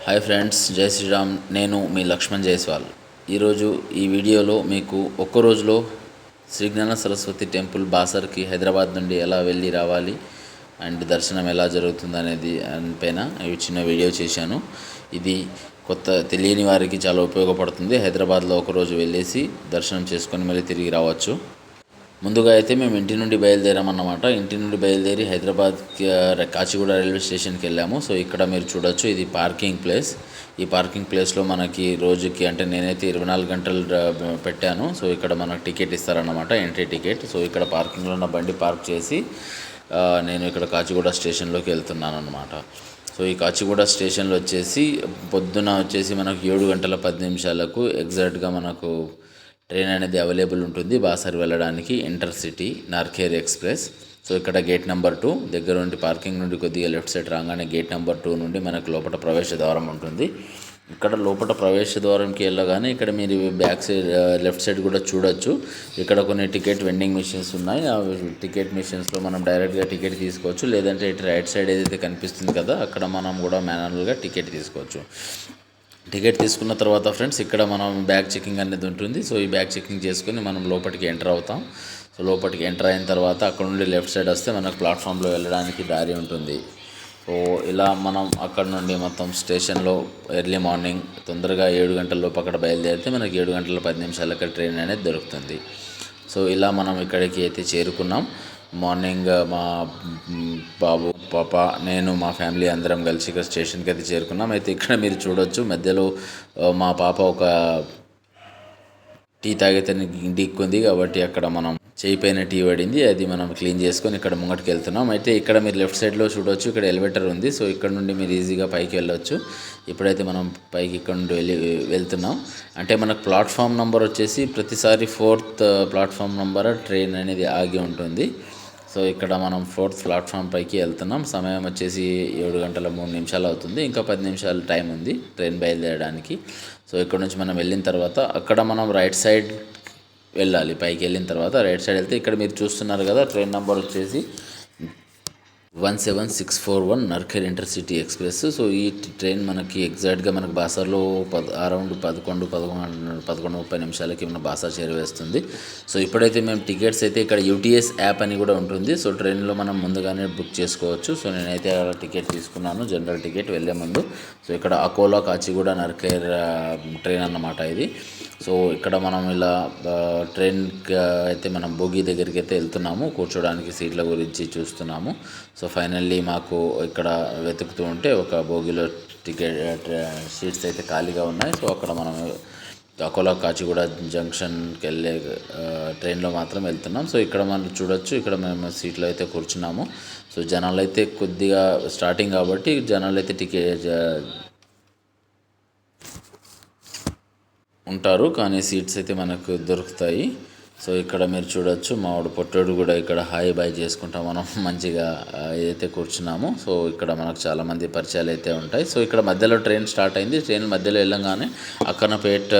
Hi friends, జై శ్రీరామ్. నేను మీ లక్ష్మణ్ జైస్వాల్. ఈరోజు ఈ వీడియోలో మీకు ఒక్క రోజులో శ్రీజ్ఞాన సరస్వతి టెంపుల్ బాసర్కి హైదరాబాద్ నుండి ఎలా వెళ్ళి రావాలి అండ్ దర్శనం ఎలా జరుగుతుంది అనేది పైన చిన్న వీడియో చేశాను. ఇది కొత్త తెలియని వారికి చాలా ఉపయోగపడుతుంది. హైదరాబాద్లో ఒకరోజు వెళ్ళేసి దర్శనం చేసుకొని మళ్ళీ తిరిగి రావచ్చు. ముందుగా అయితే మేము ఇంటి నుండి బయలుదేరామన్నమాట. ఇంటి నుండి బయలుదేరి హైదరాబాద్ కాచిగూడ రైల్వే స్టేషన్కి వెళ్ళాము. సో ఇక్కడ మీరు చూడొచ్చు, ఇది పార్కింగ్ ప్లేస్. ఈ పార్కింగ్ ప్లేస్లో మనకి రోజుకి అంటే నేనైతే 24 గంటలు పెట్టాను. సో ఇక్కడ మనకు టికెట్ ఇస్తారన్నమాట, ఎంట్రీ టికెట్. సో ఇక్కడ పార్కింగ్లో ఉన్న బండి పార్క్ చేసి నేను ఇక్కడ కాచిగూడ స్టేషన్లోకి వెళ్తున్నాను అనమాట. సో ఈ కాచిగూడ స్టేషన్లో వచ్చేసి పొద్దున వచ్చేసి మనకు 7:10 ఎగ్జాక్ట్గా మనకు ట్రైన్ అనేది అవైలబుల్ ఉంటుంది బాసర్ వెళ్ళడానికి, ఇంటర్ సిటీ నార్కేర్ ఎక్స్ప్రెస్. సో ఇక్కడ గేట్ నెంబర్ 2 దగ్గర నుండి పార్కింగ్ నుండి కొద్దిగా లెఫ్ట్ సైడ్ రాగానే గేట్ నెంబర్ 2 నుండి మనకు లోపల ప్రవేశ ద్వారం ఉంటుంది. ఇక్కడ లోపల ప్రవేశ ద్వారంకి వెళ్ళగానే ఇక్కడ మీరు బ్యాక్ సైడ్ లెఫ్ట్ సైడ్ కూడా చూడొచ్చు. ఇక్కడ కొన్ని టికెట్ వెండింగ్ మిషన్స్ ఉన్నాయి. ఆ టికెట్ మిషన్స్లో మనం డైరెక్ట్గా టికెట్ తీసుకోవచ్చు, లేదంటే ఇటు రైట్ సైడ్ ఏదైతే కనిపిస్తుంది కదా అక్కడ మనం కూడా మాన్యువల్గా టికెట్ తీసుకోవచ్చు. టికెట్ తీసుకున్న తర్వాత ఫ్రెండ్స్ ఇక్కడ మనం బ్యాగ్ చెకింగ్ అనేది ఉంటుంది. సో ఈ బ్యాగ్ చెకింగ్ చేసుకుని మనం లోపలికి ఎంటర్ అవుతాం. సో లోపలికి ఎంటర్ అయిన తర్వాత అక్కడ నుండి లెఫ్ట్ సైడ్ వస్తే మనకు ప్లాట్ఫామ్లో వెళ్ళడానికి దారి ఉంటుంది. సో ఇలా మనం అక్కడ నుండి మొత్తం స్టేషన్లో ఎర్లీ మార్నింగ్ తొందరగా 7 గంటలలోపు అక్కడ బయలుదేరితే మనకి 7:10 ట్రైన్ అనేది దొరుకుతుంది. సో ఇలా మనం ఇక్కడికి అయితే చేరుకున్నాం. మార్నింగ్ మా బాబు, పాప, నేను, మా ఫ్యామిలీ అందరం కలిసి ఇక్కడ స్టేషన్కి అయితే చేరుకున్నాం. అయితే ఇక్కడ మీరు చూడొచ్చు, మధ్యలో మా పాప ఒక టీ తాగితే ఢీక్కుంది కాబట్టి అక్కడ మనం చేయి పైన టీ పడింది, అది మనం క్లీన్ చేసుకొని ఇక్కడ ముంగటికి వెళ్తున్నాం. అయితే ఇక్కడ మీరు లెఫ్ట్ సైడ్లో చూడవచ్చు, ఇక్కడ ఎలివేటర్ ఉంది. సో ఇక్కడ నుండి మీరు ఈజీగా పైకి వెళ్ళొచ్చు. ఇప్పుడైతే మనం పైకి ఇక్కడ నుండి వెళ్తున్నాం. అంటే మనకు ప్లాట్ఫామ్ నెంబర్ వచ్చేసి ప్రతిసారి 4th ప్లాట్ఫామ్ నెంబర్ ట్రైన్ అనేది ఆగి ఉంటుంది. సో ఇక్కడ మనం 4th ప్లాట్ఫామ్ పైకి వెళ్తున్నాం. సమయం వచ్చేసి 7:03 అవుతుంది. ఇంకా 10 నిమిషాలు టైం ఉంది ట్రైన్ బయలుదేరడానికి. సో ఇక్కడ నుంచి మనం వెళ్ళిన తర్వాత అక్కడ మనం రైట్ సైడ్ వెళ్ళాలి. పైకి వెళ్ళిన తర్వాత రైట్ సైడ్ వెళ్తే ఇక్కడ మీరు చూస్తున్నారు కదా, ట్రైన్ నెంబర్ వచ్చేసి 17641 నార్కేర్ ఇంటర్సిటీ ఎక్స్ప్రెస్. సో ఈ ట్రైన్ మనకి ఎగ్జాక్ట్గా మనకు బాసర్లో అరౌండ్ 11:30 మన బాసర్ చేరవేస్తుంది. సో ఇప్పుడైతే మేము టికెట్స్ అయితే ఇక్కడ యూటీఎస్ యాప్ అని కూడా ఉంటుంది. సో ట్రైన్లో మనం ముందుగానే బుక్ చేసుకోవచ్చు. సో నేనైతే టికెట్ తీసుకున్నాను, జనరల్ టికెట్ వెళ్ళే ముందు. సో ఇక్కడ అకోలా కాచిగూడ నార్కేర్ ట్రైన్ అన్నమాట ఇది. సో ఇక్కడ మనం ఇలా ట్రైన్ అయితే మనం బోగి దగ్గరికి అయితే వెళ్తున్నాము, కూర్చోడానికి సీట్ల గురించి చూస్తున్నాము. సో ఫైనల్లీ మాకు ఇక్కడ వెతుకుతూ ఉంటే ఒక బోగిలో టికెట్ సీట్స్ అయితే ఖాళీగా ఉన్నాయి. సో అక్కడ మనం అకోలా కాచిగూడ జంక్షన్కి వెళ్ళే ట్రైన్లో మాత్రం వెళ్తున్నాం. సో ఇక్కడ మనం చూడొచ్చు, ఇక్కడ మేము సీట్లో అయితే కూర్చున్నాము. సో జనాలు అయితే కొద్దిగా స్టార్టింగ్ కాబట్టి జనాలు అయితే టికెట్ ఉంటారు, కానీ సీట్స్ అయితే మనకు దొరుకుతాయి. సో ఇక్కడ మీరు చూడొచ్చు, మావాడు పొట్టోడు కూడా ఇక్కడ హాయ్ బాయ్ చేసుకుంటాం మనం మంచిగా ఏదైతే కూర్చున్నామో. సో ఇక్కడ మనకు చాలామంది పరిచయాలు అయితే ఉంటాయి. సో ఇక్కడ మధ్యలో ట్రైన్ స్టార్ట్ అయింది. ట్రైన్ మధ్యలో వెళ్ళంగానే అక్కన్నపేట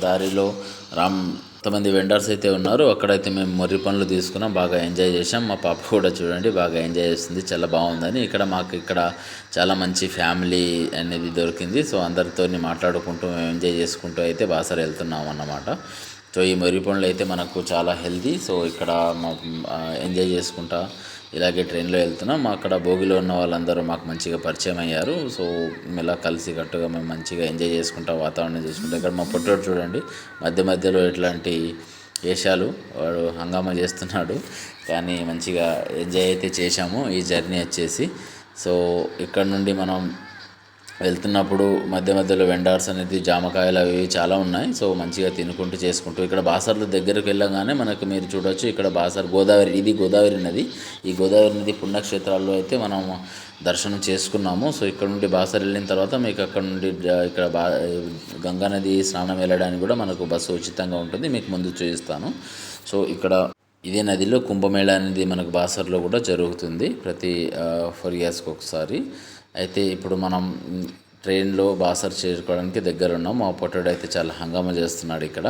దారిలో కొంతమంది వెండర్స్ అయితే ఉన్నారు. అక్కడైతే మేము మొర్రి పనులు తీసుకున్నాం, బాగా ఎంజాయ్ చేసాం. మా పాప కూడా చూడండి బాగా ఎంజాయ్ చేస్తుంది, చాలా బాగుందని. మాకు ఇక్కడ చాలా మంచి ఫ్యామిలీ అనేది దొరికింది. సో అందరితో మాట్లాడుకుంటూ మేము ఎంజాయ్ చేసుకుంటూ అయితే బాసర వెళ్తున్నాం అన్నమాట. సో ఈ మొర్రి పనులు అయితే మనకు చాలా హెల్తీ. సో ఇక్కడ ఎంజాయ్ చేసుకుంటా ఇలాగే ట్రైన్లో వెళ్తున్నాం. అక్కడ భోగిలో ఉన్న వాళ్ళందరూ మాకు మంచిగా పరిచయం అయ్యారు. సో ఇలా కలిసి కట్టుగా మేము మంచిగా ఎంజాయ్ చేసుకుంటా వాతావరణం చేసుకుంటాం. ఇక్కడ మా పొట్టోడు చూడండి మధ్యలో ఎట్లాంటి వేషాలు, వాడు హంగామా చేస్తున్నాడు, కానీ మంచిగా ఎంజాయ్ అయితే చేశాము ఈ జర్నీ వచ్చేసి. సో ఇక్కడ నుండి మనం వెళ్తున్నప్పుడు మధ్యలో వెండర్స్ అనేది జామకాయలు అవి చాలా ఉన్నాయి. సో మంచిగా తినుకుంటూ చేసుకుంటూ ఇక్కడ బాసర్లో దగ్గరకు వెళ్ళగానే మనకు మీరు చూడవచ్చు, ఇక్కడ బాసర్ గోదావరి, ఇది గోదావరి నది. ఈ గోదావరి నది పుణ్యక్షేత్రాల్లో అయితే మనం దర్శనం చేసుకున్నాము. సో ఇక్కడ నుండి బాసర్ వెళ్ళిన తర్వాత మీకు అక్కడ నుండి ఇక్కడ గంగా నది స్నానం వెళ్ళడానికి కూడా మనకు బస్సు ఉచితంగా ఉంటుంది, మీకు ముందు చూపిస్తాను. సో ఇక్కడ ఇదే నదిలో కుంభమేళా అనేది మనకు బాసర్లో కూడా జరుగుతుంది ప్రతి 4 yearsకి ఒకసారి. అయితే ఇప్పుడు మనం ట్రైన్లో బాసర్ చేరుకోవడానికి దగ్గర ఉన్నాం. మా పొట్టోడు అయితే చాలా హంగామా చేస్తున్నాడు. ఇక్కడ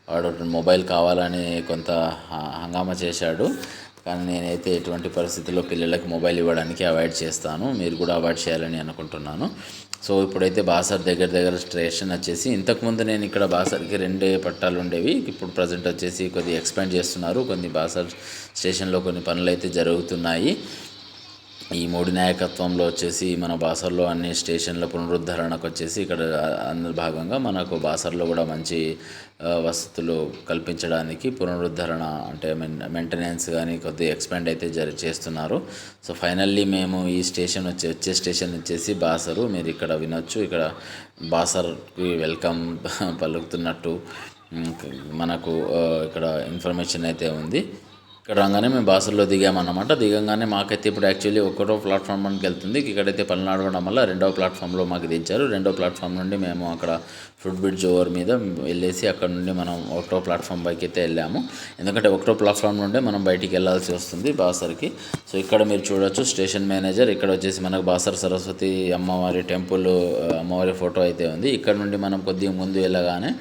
వాడు మొబైల్ కావాలని కొంత హంగామా చేశాడు. కానీ నేనైతే ఎటువంటి పరిస్థితుల్లో పిల్లలకి మొబైల్ ఇవ్వడానికి అవాయిడ్ చేస్తాను. మీరు కూడా అవాయిడ్ చేయాలని అనుకుంటున్నాను. సో ఇప్పుడైతే బాసర్ దగ్గర స్టేషన్ వచ్చేసి, ఇంతకుముందు నేను ఇక్కడ బాసర్కి 2 పట్టాలు ఉండేవి. ఇప్పుడు ప్రజెంట్ వచ్చేసి కొద్దిగా ఎక్స్పాండ్ చేస్తున్నారు. కొన్ని బాసర్ స్టేషన్లో కొన్ని పనులు అయితే జరుగుతున్నాయి. ఈ మోడీ నాయకత్వంలో వచ్చేసి మన బాసర్లో అన్ని స్టేషన్ల పునరుద్ధరణకు వచ్చేసి ఇక్కడ అందులో భాగంగా మనకు బాసర్లో కూడా మంచి వసతులు కల్పించడానికి పునరుద్ధరణ అంటే మెయింటెనెన్స్ కానీ కొద్దిగా ఎక్స్పాండ్ అయితే చేస్తున్నారు. సో ఫైనల్లీ మేము ఈ స్టేషన్ వచ్చే స్టేషన్ వచ్చేసి బాసరు. మీరు ఇక్కడ వినొచ్చు, ఇక్కడ బాసర్కి వెల్కమ్ పలుకుతున్నట్టు మనకు ఇక్కడ ఇన్ఫర్మేషన్ అయితే ఉంది. ఇక్కడ రాగానే మేము బాసర్లో దిగామన్నమాట. దిగంగానే మాకైతే ఇప్పుడు యాక్చువల్లీ 1వ ప్లాట్ఫామ్కి వెళ్తుంది. ఇక్కడైతే పనులు నడవడం వల్ల 2వ ప్లాట్ఫామ్లో మాకు దించారు. 2వ ప్లాట్ఫామ్ నుండి మేము అక్కడ ఫుట్ బ్రిడ్జ్ ఓవర్ మీద వెళ్ళేసి అక్కడ నుండి మనం 1వ ప్లాట్ఫామ్ పైకి అయితే వెళ్ళాము. ఎందుకంటే 1వ ప్లాట్ఫామ్ నుండే మనం బయటికి వెళ్ళాల్సి వస్తుంది బాసర్కి. సో ఇక్కడ మీరు చూడొచ్చు స్టేషన్ మేనేజర్. ఇక్కడ వచ్చేసి మనకు బాసర్ సరస్వతి అమ్మవారి టెంపుల్ అమ్మవారి ఫోటో అయితే ఉంది. ఇక్కడ నుండి మనం కొద్దిగా ముందు వెళ్ళగానే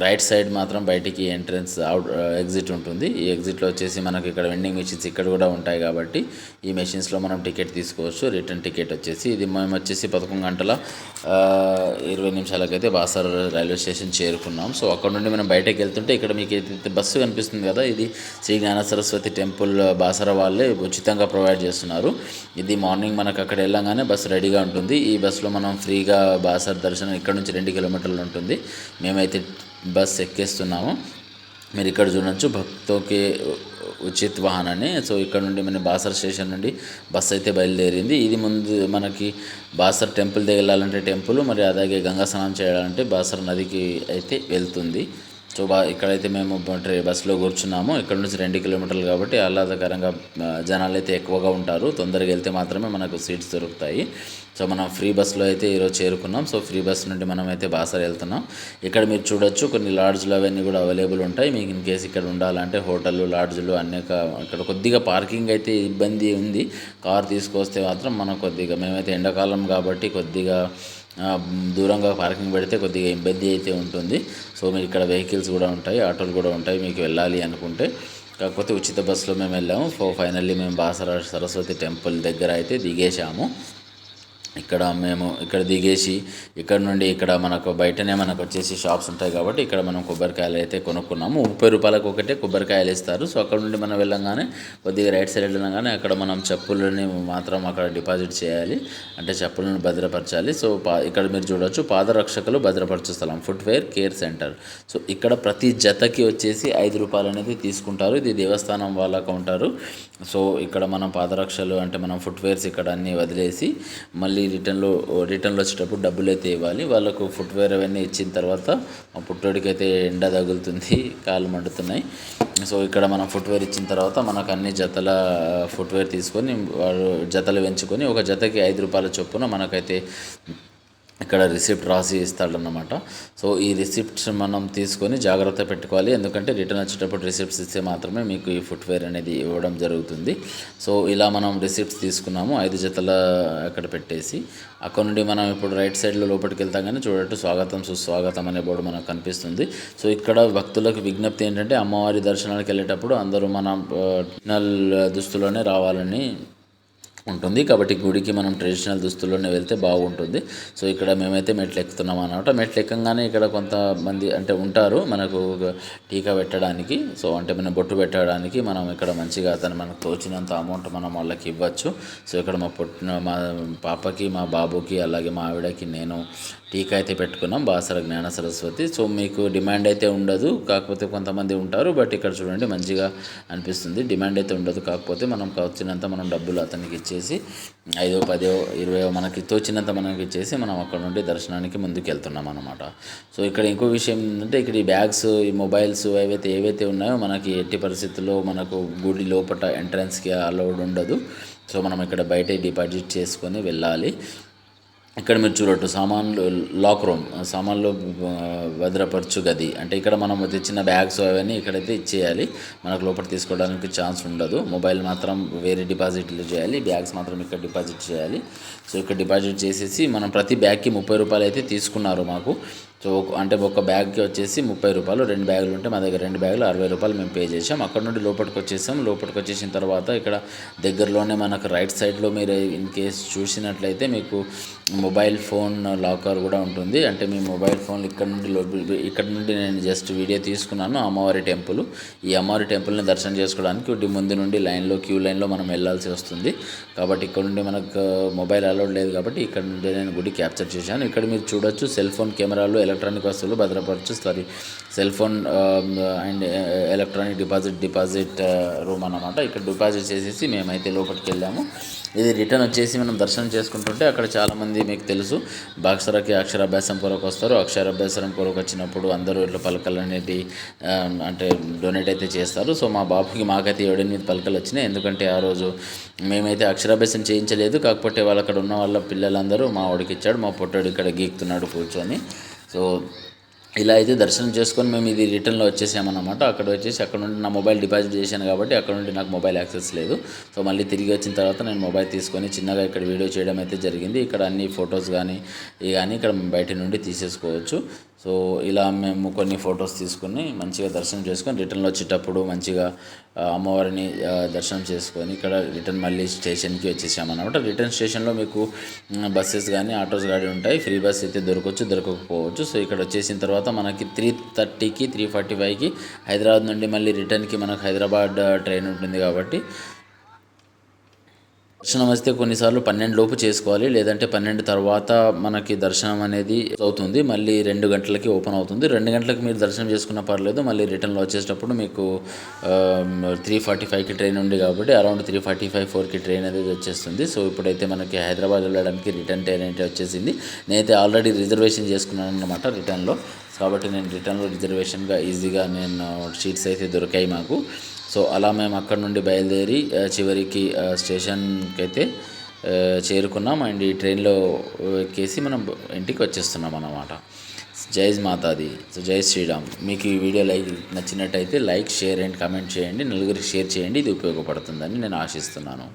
రైట్ సైడ్ మాత్రం బయటికి ఎంట్రన్స్ ఎగ్జిట్ ఉంటుంది. ఈ ఎగ్జిట్లో వచ్చేసి మనకి ఇక్కడ వెండింగ్ మెషిన్స్ ఇక్కడ కూడా ఉంటాయి కాబట్టి ఈ మెషిన్స్లో మనం టికెట్ తీసుకోవచ్చు. రిటర్న్ టికెట్ వచ్చేసి ఇది మేము వచ్చేసి 11 గంటల 20 నిమిషాలకైతే బాసర్ రైల్వే స్టేషన్ చేరుకున్నాం. సో అక్కడ నుండి మనం బయటకు వెళ్తుంటే ఇక్కడ మీకు బస్సు కనిపిస్తుంది కదా, ఇది శ్రీ జ్ఞాన సరస్వతి టెంపుల్ బాసర వాళ్ళే ఉచితంగా ప్రొవైడ్ చేస్తున్నారు. ఇది మార్నింగ్ మనకు అక్కడ వెళ్ళగానే బస్సు రెడీగా ఉంటుంది. ఈ బస్సులో మనం ఫ్రీగా బాసర్ దర్శనం ఇక్కడ నుంచి 2 కిలోమీటర్లు ఉంటుంది. మేమైతే బస్ ఎక్కేస్తున్నాము. మీరు ఇక్కడ చూడొచ్చు భక్తోకి ఉచిత్ వాహన్ అని. సో ఇక్కడ నుండి మన బాసర్ స్టేషన్ నుండి బస్ అయితే బయలుదేరింది. ఇది ముందు మనకి బాసర్ టెంపుల్ దగ్గర వెళ్ళాలంటే టెంపుల్, మరి అలాగే గంగా స్నానం చేయాలంటే బాసర్ నదికి అయితే వెళ్తుంది. సో ఇక్కడైతే మేము బస్సులో కూర్చున్నాము. ఇక్కడ నుంచి 2 కిలోమీటర్లు కాబట్టి ఆహ్లాదకరంగా జనాలు అయితే ఎక్కువగా ఉంటారు. తొందరగా వెళ్తే మాత్రమే మనకు సీట్స్ దొరుకుతాయి. సో మనం ఫ్రీ బస్సులో అయితే ఈరోజు చేరుకున్నాం. సో ఫ్రీ బస్ నుండి మనం అయితే బాసర్ వెళ్తున్నాం. ఇక్కడ మీరు చూడొచ్చు కొన్ని లాడ్జ్లు అవన్నీ కూడా అవైలబుల్ ఉంటాయి. మీకు ఇన్ కేసు ఇక్కడ ఉండాలంటే హోటళ్ళు లాడ్జ్లు అనేక ఇక్కడ కొద్దిగా పార్కింగ్ అయితే ఇబ్బంది ఉంది. కార్ తీసుకొస్తే మాత్రం మనం కొద్దిగా మేమైతే ఎండాకాలం కాబట్టి కొద్దిగా దూరంగా పార్కింగ్ పెడితే కొద్దిగా ఇబ్బంది అయితే ఉంటుంది. సో మీరు ఇక్కడ వెహికల్స్ కూడా ఉంటాయి, ఆటోలు కూడా ఉంటాయి మీకు వెళ్ళాలి అనుకుంటే. కాకపోతే ఉచిత బస్సులో మేము వెళ్ళాము. ఫైనల్లీ మేము బాసర సరస్వతి టెంపుల్ దగ్గర అయితే దిగేసాము. ఇక్కడ దిగేసి ఇక్కడ నుండి ఇక్కడ మనకు బయటనే మనకు వచ్చేసి షాప్స్ ఉంటాయి కాబట్టి ఇక్కడ మనం కొబ్బరికాయలు అయితే కొనుక్కున్నాము. 30 రూపాయలకు ఒకటే కొబ్బరికాయలు ఇస్తారు. సో అక్కడ నుండి మనం వెళ్ళంగానే కొద్దిగా రైట్ సైడ్ వెళ్ళగానే అక్కడ మనం చెప్పులని మాత్రం అక్కడ డిపాజిట్ చేయాలి, అంటే చెప్పులను భద్రపరచాలి. సో ఇక్కడ మీరు చూడొచ్చు పాదరక్షకులు భద్రపరచు స్థలం ఫుట్వేర్ కేర్ సెంటర్. సో ఇక్కడ ప్రతి జతకి వచ్చేసి 5 రూపాయలు అనేది తీసుకుంటారు. ఇది దేవస్థానం వాళ్ళకు ఉంటారు. సో ఇక్కడ మనం పాదరక్షలు అంటే మనం ఫుట్వేర్స్ ఇక్కడ అన్నీ వదిలేసి మళ్ళీ రిటర్న్లో వచ్చేటప్పుడు డబ్బులు అయితే ఇవ్వాలి. వాళ్ళకు ఫుట్వేర్ అవన్నీ ఇచ్చిన తర్వాత మా పుట్టోడికి అయితే ఎండ తగులుతుంది, కాళ్ళు మండుతున్నాయి. సో ఇక్కడ మనం ఫుట్వేర్ ఇచ్చిన తర్వాత మనకు అన్ని జతల ఫుట్వేర్ తీసుకొని వాడు జతలు పెంచుకొని ఒక జతకి 5 రూపాయల చొప్పున మనకైతే ఇక్కడ రిసిప్ట్ రాసి ఇస్తాడన్నమాట. సో ఈ రిసిప్ట్స్ మనం తీసుకొని జాగ్రత్త పెట్టుకోవాలి. ఎందుకంటే రిటర్న్ వచ్చేటప్పుడు రిసిప్ట్స్ ఇస్తే మాత్రమే మీకు ఈ ఫుట్వేర్ అనేది ఇవ్వడం జరుగుతుంది. సో ఇలా మనం రిసిప్ట్స్ తీసుకున్నాము 5 జతల అక్కడ పెట్టేసి. అక్కడ నుండి మనం ఇప్పుడు రైట్ సైడ్లో లోపలికి వెళ్తాం కానీ చూడట్టు స్వాగతం సుస్వాగతం అనే బోర్డు మనకు కనిపిస్తుంది. సో ఇక్కడ భక్తులకు విజ్ఞప్తి ఏంటంటే అమ్మవారి దర్శనానికి వెళ్ళేటప్పుడు అందరూ మన ట్రెడిషనల్ దుస్తులోనే రావాలని ఉంటుంది. కాబట్టి గుడికి మనం ట్రెడిషనల్ దుస్తుల్లోనే వెళ్తే బాగుంటుంది. సో ఇక్కడ మేమైతే మెట్లు ఎక్కుతున్నాం అన్నమాట. మెట్లు ఎక్కగానే ఇక్కడ కొంతమంది అంటే ఉంటారు మనకు టీకా పెట్టడానికి. సో అంటే మనం బొట్టు పెట్టడానికి మనం ఇక్కడ మంచిగా మనకు తోచినంత అమౌంట్ మనం వాళ్ళకి ఇవ్వచ్చు. సో ఇక్కడ మా పాపకి మా బాబుకి అలాగే మా ఆవిడకి నేను టీకా అయితే పెట్టుకున్నాం బాసర జ్ఞాన సరస్వతి. సో మీకు డిమాండ్ అయితే ఉండదు, కాకపోతే కొంతమంది ఉంటారు. బట్ ఇక్కడ చూడండి మంచిగా అనిపిస్తుంది. డిమాండ్ అయితే ఉండదు, కాకపోతే మనం వచ్చినంత మనం డబ్బులు అతనికి ఇచ్చేసి 5, 10, 20 మనకి తోచినంత మనకి ఇచ్చేసి మనం అక్కడ నుండి దర్శనానికి ముందుకు వెళ్తున్నాం అన్నమాట. సో ఇక్కడ ఇంకో విషయం ఏంటంటే ఇక్కడ ఈ బ్యాగ్స్ ఈ మొబైల్స్ ఏవైతే ఉన్నాయో మనకి ఎట్టి పరిస్థితుల్లో మనకు గుడి లోపల ఎంట్రన్స్కి అలౌడ్ ఉండదు. సో మనం ఇక్కడ బయట డిపాజిట్ చేసుకొని వెళ్ళాలి. ఇక్కడ మీరు చూడట్టు సామాన్లు లాక్ రూమ్ సామాన్లు భద్రపరచు గది అంటే ఇక్కడ మనం తెచ్చిన బ్యాగ్స్ అవన్నీ ఇక్కడైతే ఇచ్చేయాలి. మనకు లోపల తీసుకోవడానికి ఛాన్స్ ఉండదు. మొబైల్ మాత్రం వేరే డిపాజిట్లు చేయాలి, బ్యాగ్స్ మాత్రం ఇక్కడ డిపాజిట్ చేయాలి. సో ఇక్కడ డిపాజిట్ చేసేసి మనం ప్రతి బ్యాగ్కి 30 రూపాయలు అయితే తీసుకున్నారు మాకు. సో అంటే ఒక బ్యాగ్కి వచ్చేసి 30 రూపాయలు, 2 బ్యాగులు ఉంటే మా దగ్గర 2 బ్యాగులు 60 రూపాయలు మేము పే చేసాం. అక్కడ నుండి లోపలికి వచ్చేసాం. లోపలికి వచ్చేసిన తర్వాత ఇక్కడ దగ్గరలోనే మనకు రైట్ సైడ్లో మీరు ఇన్ కేస్ చూసినట్లయితే మీకు మొబైల్ ఫోన్ లాకర్ కూడా ఉంటుంది. అంటే మీ మొబైల్ ఫోన్ ఇక్కడ నుండి నేను జస్ట్ వీడియో తీసుకున్నాను. అమ్మవారి టెంపుల్, ఈ అమ్మవారి టెంపుల్ని దర్శనం చేసుకోవడానికి ముందు నుండి క్యూ లైన్లో మనం వెళ్ళాల్సి వస్తుంది. కాబట్టి ఇక్కడ నుండి మనకు మొబైల్ అలౌడ్ లేదు కాబట్టి ఇక్కడ నుండి నేను గుడి క్యాప్చర్ చేశాను. ఇక్కడ మీరు చూడొచ్చు సెల్ ఫోన్ కెమెరాలు, ఎలక్ట్రానిక్ వస్తువులు భద్రపరచు cell phone and electronic deposit room అన్నమాట. ఇక్కడ డిపాజిట్ చేసేసి మేమైతే లోపలికి వెళ్ళాము. ఇది రిటర్న్ వచ్చేసి మనం దర్శనం చేసుకుంటుంటే అక్కడ చాలామంది మీకు తెలుసు బాక్సరాకి అక్షరాభ్యాసం కొరకు వస్తారు. అక్షరాభ్యాసం కొరకు వచ్చినప్పుడు అందరూ ఇట్లా పలకలు అనేవి అంటే డొనేట్ అయితే చేస్తారు. సో మా బాబుకి మాకైతే 7-8 పలకలు వచ్చినాయి. ఎందుకంటే ఆ రోజు మేమైతే అక్షరాభ్యాసం చేయించలేదు. కాకపోతే వాళ్ళు అక్కడ ఉన్న వాళ్ళ పిల్లలందరూ మా వాడికి ఇచ్చాడు. మా పొట్టాడు ఇక్కడ గీకుతున్నాడు కూర్చొని. సో ఇలా అయితే దర్శనం చేసుకొని మేము ఇది రిటర్న్లో వచ్చేసామన్నమాట. అక్కడ నుండి నా మొబైల్ డిపాజిట్ చేశాను కాబట్టి అక్కడ నుండి నాకు మొబైల్ యాక్సెస్ లేదు. సో మళ్ళీ తిరిగి వచ్చిన తర్వాత నేను మొబైల్ తీసుకొని చిన్నగా ఇక్కడ వీడియో చేయడం అయితే జరిగింది. ఇక్కడ అన్ని ఫొటోస్ కానీ ఇక్కడ బయట నుండి తీసేసుకోవచ్చు. సో ఇలా మేము కొన్ని ఫొటోస్ తీసుకుని మంచిగా దర్శనం చేసుకొని రిటర్న్లో వచ్చేటప్పుడు మంచిగా అమ్మవారిని దర్శనం చేసుకొని ఇక్కడ రిటర్న్ మళ్ళీ స్టేషన్కి వచ్చేసామన్నమాట. రిటర్న్ స్టేషన్లో మీకు బస్సెస్ కానీ ఆటోస్ కానీ ఉంటాయి. ఫ్రీ బస్ అయితే దొరకకపోవచ్చు. సో ఇక్కడ వచ్చేసిన తర్వాత మనకి 3:30కి 3:45కి హైదరాబాద్ నుండి మళ్ళీ రిటర్న్కి మనకు హైదరాబాద్ ట్రైన్ ఉంటుంది. కాబట్టి దర్శనం వస్తే కొన్నిసార్లు 12 లోపు చేసుకోవాలి, లేదంటే 12 తర్వాత మనకి దర్శనం అనేది అవుతుంది. మళ్ళీ 2 గంటలకి ఓపెన్ అవుతుంది. 2 గంటలకు మీరు దర్శనం చేసుకున్నా పర్లేదు. మళ్ళీ రిటర్న్లో వచ్చేటప్పుడు మీకు 3:45కి ట్రైన్ ఉంది కాబట్టి అరౌండ్ 3:45-4కి ట్రైన్ అనేది వచ్చేస్తుంది. సో ఇప్పుడైతే మనకి హైదరాబాద్ వెళ్ళడానికి రిటర్న్ ట్రైన్ అయితే వచ్చేసింది. నేనైతే ఆల్రెడీ రిజర్వేషన్ చేసుకున్నాను అన్నమాట రిటర్న్లో. కాబట్టి నేను రిటర్న్లో రిజర్వేషన్గా ఈజీగా సీట్స్ అయితే దొరికాయి మాకు. సో అలా మేము అక్కడ నుండి బయలుదేరి చివరికి స్టేషన్కి అయితే చేరుకున్నాం. అండ్ ఈ ట్రైన్లో ఎక్కేసి మనం ఇంటికి వచ్చేస్తున్నాం అన్నమాట. జై మాతాది. సో జై శ్రీరామ్. మీకు ఈ వీడియో నచ్చినట్టయితే లైక్, షేర్ అండ్ కామెంట్ చేయండి. నలుగురికి షేర్ చేయండి. ఇది ఉపయోగపడుతుందని నేను ఆశిస్తున్నాను.